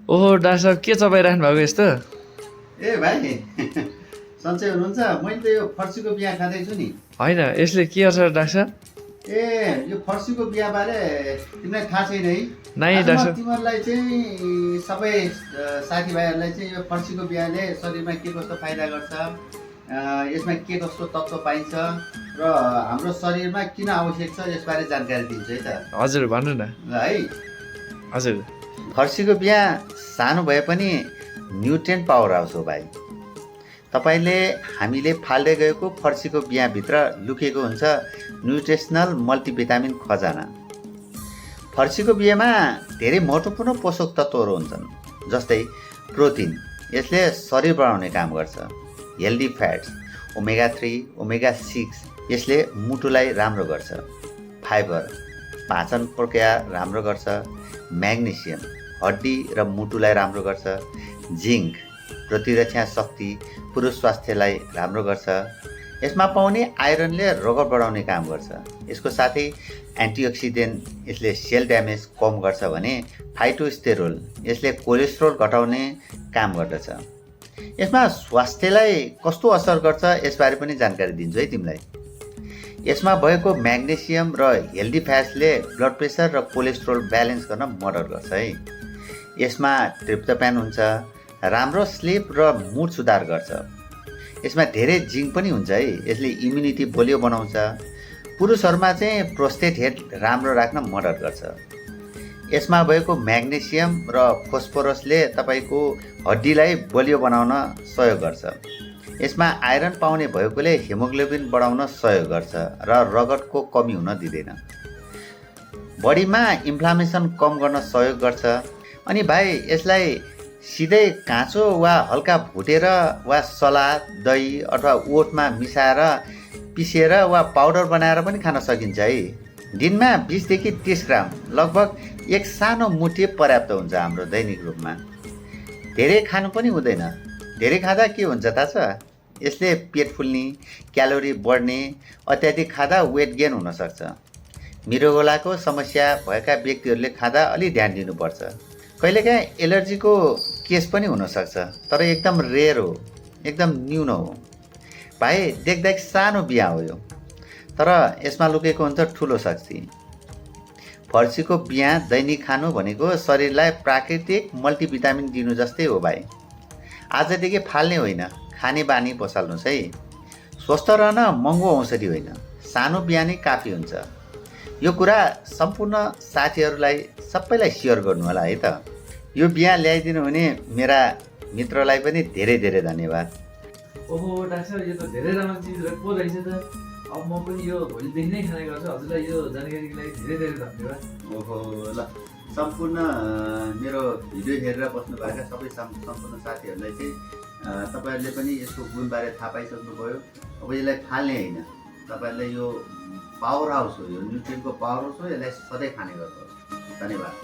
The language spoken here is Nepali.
ओहो डाक्टर साहब के चपाइराख्नु भएको यस्तो? ए भाइ सन्चै हुनुहुन्छ? मैले त यो फर्सीको बिहा खाँदैछु नि। होइन यसले के गर्छ डाक्टर साहब? ए यो फर्सीको बिहाबारे तिमीलाई थाहा छैन है? नाइ आज म डाक्टर साहब। तिमीहरूलाई चाहिँ सबै साथीभाइहरूलाई चाहिँ यो फर्सीको बिहाले शरीरमा के कस्तो फाइदा गर्छ, यसमा के कस्तो तत्त्व पाइन्छ र हाम्रो शरीरमा किन आवश्यक छ यसबारे जानकारी दिन्छु है त। हजुर भन्नु न। है हजुर। फर्सीको बिहा सानो भए पनि न्युट्रिएन्ट पावर हाउस हो भाइ। तपाईँले हामीले फाल्दै गएको फर्सीको बिहाभित्र लुकेको हुन्छ न्युट्रिसनल मल्टिभिटामिन खजाना। फर्सीको बिहामा धेरै महत्त्वपूर्ण पोषक तत्त्वहरू हुन्छन्, जस्तै प्रोटिन, यसले शरीर बढाउने काम गर्छ। हेल्दी फ्याट्स, ओमेगा 3, ओमेगा 6, यसले मुटुलाई राम्रो गर्छ। फाइबर, पाचन प्रक्रिया राम्रो गर्छ। म्याग्नेसियम, हड्डी र मुटुलाई राम्रो गर्छ। जिङ्क, प्रतिरक्षा शक्ति, पुरुष स्वास्थ्यलाई राम्रो गर्छ। यसमा पाउने आइरनले रगत बढाउने काम गर्छ। यसको साथै एन्टिअक्सिडेन्ट, यसले सेल ड्यामेज कम गर्छ भने फाइटोस्टेरोल, यसले कोलेस्ट्रोल घटाउने काम गर्दछ। यसमा स्वास्थ्यलाई कस्तो असर गर्छ यसबारे पनि जानकारी दिन्छु है तिमीलाई। यसमा भएको म्याग्नेसियम र हेल्दी फ्याट्सले ब्लड प्रेसर र कोलेस्ट्रोल ब्यालेन्स गर्न मद्दत गर्छ है। यसमा ट्रिप्टोफेन हुन्छ, राम्रो स्लिप र मुड सुधार गर्छ। यसमा धेरै जिङ्क पनि हुन्छ है, यसले इम्युनिटी बलियो बनाउँछ। पुरुषहरूमा चाहिँ प्रोस्टेट हेड राम्रो राख्न मद्दत गर्छ। यसमा भएको म्याग्नेसियम र फोस्फोरसले तपाईँको हड्डीलाई बलियो बनाउन सहयोग गर्छ। यसमा आइरन पाउने भएकोले हिमोग्लोबिन बढाउन सहयोग गर्छ र रगतको कमी हुन दिँदैन। बडीमा इन्फ्लामेसन कम गर्न सहयोग गर्छ। अनि भाइ यसलाई सिधै काँचो वा हल्का भुटेर वा सलाद, दही अथवा ओटमा मिसाएर पिसेर वा पाउडर बनाएर पनि खान सकिन्छ है। दिनमा 20 देखि 30 ग्राम, लगभग एक सानो मुठी पर्याप्त हुन्छ हाम्रो दैनिक रूपमा। धेरै खानु पनि हुँदैन। धेरै खाँदा के हुन्छ थाहा छ? यसले पेट फुल्ने, क्यालोरी बढ्ने, अत्याधिक खाँदा वेट गेन हुनसक्छ। मृगौलाको समस्या भएका व्यक्तिहरूले खाँदा अलि ध्यान दिनुपर्छ। कहिलेकाहीँ एलर्जीको केस पनि हुनसक्छ, तर एकदम रेयर हो, एकदम न्यून हो। भाइ देख्दा सानो बिहा हो यो, तर यसमा लुकेको हुन्छ ठुलो शक्ति। फर्सीको बिहा दैनिक खानु भनेको शरीरलाई प्राकृतिक मल्टिभिटामिन दिनु जस्तै हो भाइ। आजदेखि फाल्ने होइन, खाने बानी बसाल्नुहोस् है। स्वस्थ रहन महँगो औषधि होइन, सानो बिहा नै काफी हुन्छ। यो कुरा सम्पूर्ण साथीहरूलाई सबैलाई सेयर गर्नु होला है त। यो बिहा ल्याइदिनु हुने मेरा मित्रलाई पनि धेरै धेरै धन्यवाद। ओहो डाक्टर साहब यो त धेरै राम्रो चिज पो रहेछ त। अब म पनि यो भोलिदेखि नै खाने गर्छु। हजुरलाई यो जानकारीको लागि धेरै धेरै धन्यवाद। ओहो ल, सम्पूर्ण मेरो भिडियो हेरेर बस्नुभएका सबै सम्पूर्ण साथीहरूलाई चाहिँ तपाईँहरूले पनि यसको गुणबारे थाहा पाइसक्नुभयो। अब यसलाई फाल्ने होइन, तपाईँहरूलाई यो पावर हाउस हो, यो न्युट्रियन्टको पावर हाउस हो, यसलाई सधैँ खाने गर्नुहोस्। धन्यवाद।